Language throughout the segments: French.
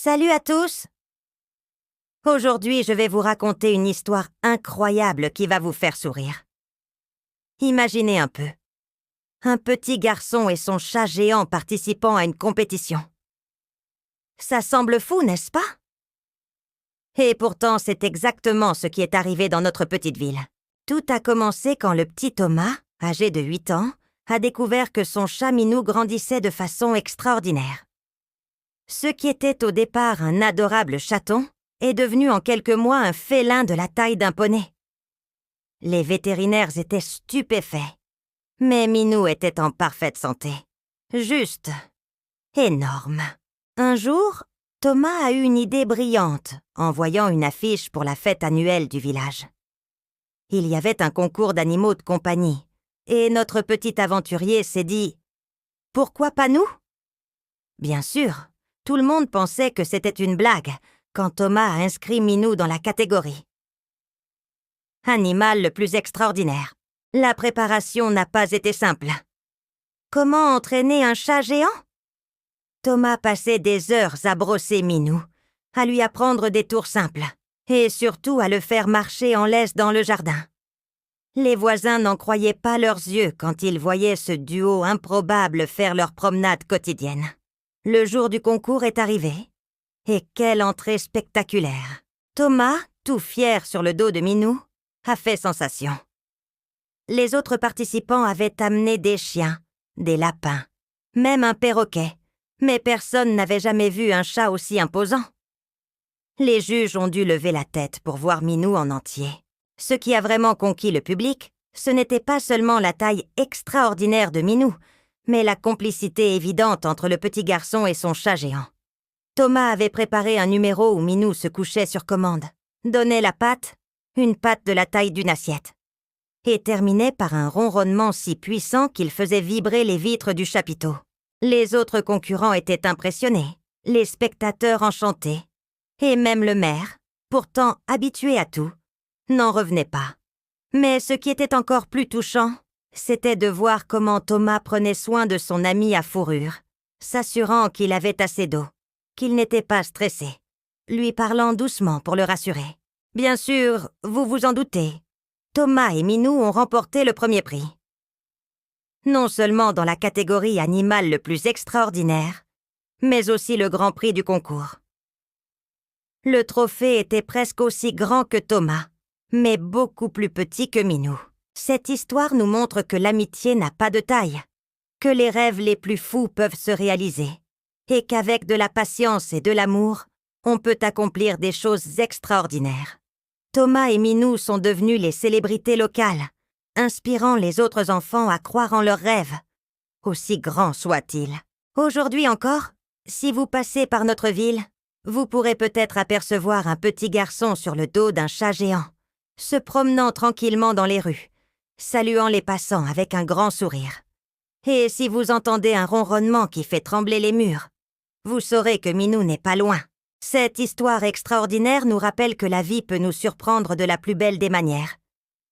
Salut à tous! Aujourd'hui, je vais vous raconter une histoire incroyable qui va vous faire sourire. Imaginez un peu. Un petit garçon et son chat géant participant à une compétition. Ça semble fou, n'est-ce pas? Et pourtant, c'est exactement ce qui est arrivé dans notre petite ville. Tout a commencé quand le petit Thomas, âgé de 8 ans, a découvert que son chat Minou grandissait de façon extraordinaire. Ce qui était au départ un adorable chaton est devenu en quelques mois un félin de la taille d'un poney. Les vétérinaires étaient stupéfaits. Mais Minou était en parfaite santé. Juste énorme. Un jour, Thomas a eu une idée brillante en voyant une affiche pour la fête annuelle du village. Il y avait un concours d'animaux de compagnie, et notre petit aventurier s'est dit « Pourquoi pas nous ?» Bien sûr, tout le monde pensait que c'était une blague quand Thomas a inscrit Minou dans la catégorie. Animal le plus extraordinaire. La préparation n'a pas été simple. Comment entraîner un chat géant? Thomas passait des heures à brosser Minou, à lui apprendre des tours simples, et surtout à le faire marcher en laisse dans le jardin. Les voisins n'en croyaient pas leurs yeux quand ils voyaient ce duo improbable faire leur promenade quotidienne. Le jour du concours est arrivé, et quelle entrée spectaculaire! Thomas, tout fier sur le dos de Minou, a fait sensation. Les autres participants avaient amené des chiens, des lapins, même un perroquet, mais personne n'avait jamais vu un chat aussi imposant. Les juges ont dû lever la tête pour voir Minou en entier. Ce qui a vraiment conquis le public, ce n'était pas seulement la taille extraordinaire de Minou, mais la complicité évidente entre le petit garçon et son chat géant. Thomas avait préparé un numéro où Minou se couchait sur commande, donnait la patte, une patte de la taille d'une assiette, et terminait par un ronronnement si puissant qu'il faisait vibrer les vitres du chapiteau. Les autres concurrents étaient impressionnés, les spectateurs enchantés, et même le maire, pourtant habitué à tout, n'en revenait pas. Mais ce qui était encore plus touchant, c'était de voir comment Thomas prenait soin de son ami à fourrure, s'assurant qu'il avait assez d'eau, qu'il n'était pas stressé, lui parlant doucement pour le rassurer. Bien sûr, vous vous en doutez, Thomas et Minou ont remporté le premier prix. Non seulement dans la catégorie animal le plus extraordinaire, mais aussi le grand prix du concours. Le trophée était presque aussi grand que Thomas, mais beaucoup plus petit que Minou. Cette histoire nous montre que l'amitié n'a pas de taille, que les rêves les plus fous peuvent se réaliser, et qu'avec de la patience et de l'amour, on peut accomplir des choses extraordinaires. Thomas et Minou sont devenus les célébrités locales, inspirant les autres enfants à croire en leurs rêves, aussi grands soient-ils. Aujourd'hui encore, si vous passez par notre ville, vous pourrez peut-être apercevoir un petit garçon sur le dos d'un chat géant, se promenant tranquillement dans les rues, saluant les passants avec un grand sourire. Et si vous entendez un ronronnement qui fait trembler les murs, vous saurez que Minou n'est pas loin. Cette histoire extraordinaire nous rappelle que la vie peut nous surprendre de la plus belle des manières,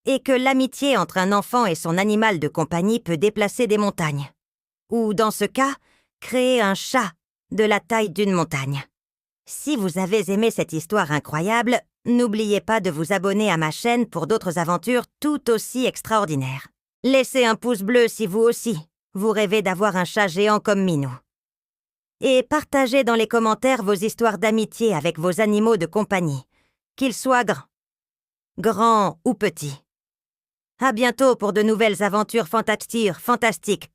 et que l'amitié entre un enfant et son animal de compagnie peut déplacer des montagnes, ou dans ce cas, créer un chat de la taille d'une montagne. Si vous avez aimé cette histoire incroyable, n'oubliez pas de vous abonner à ma chaîne pour d'autres aventures tout aussi extraordinaires. Laissez un pouce bleu si vous aussi, vous rêvez d'avoir un chat géant comme Minou. Et partagez dans les commentaires vos histoires d'amitié avec vos animaux de compagnie, qu'ils soient grands ou petits. À bientôt pour de nouvelles aventures fantastiques,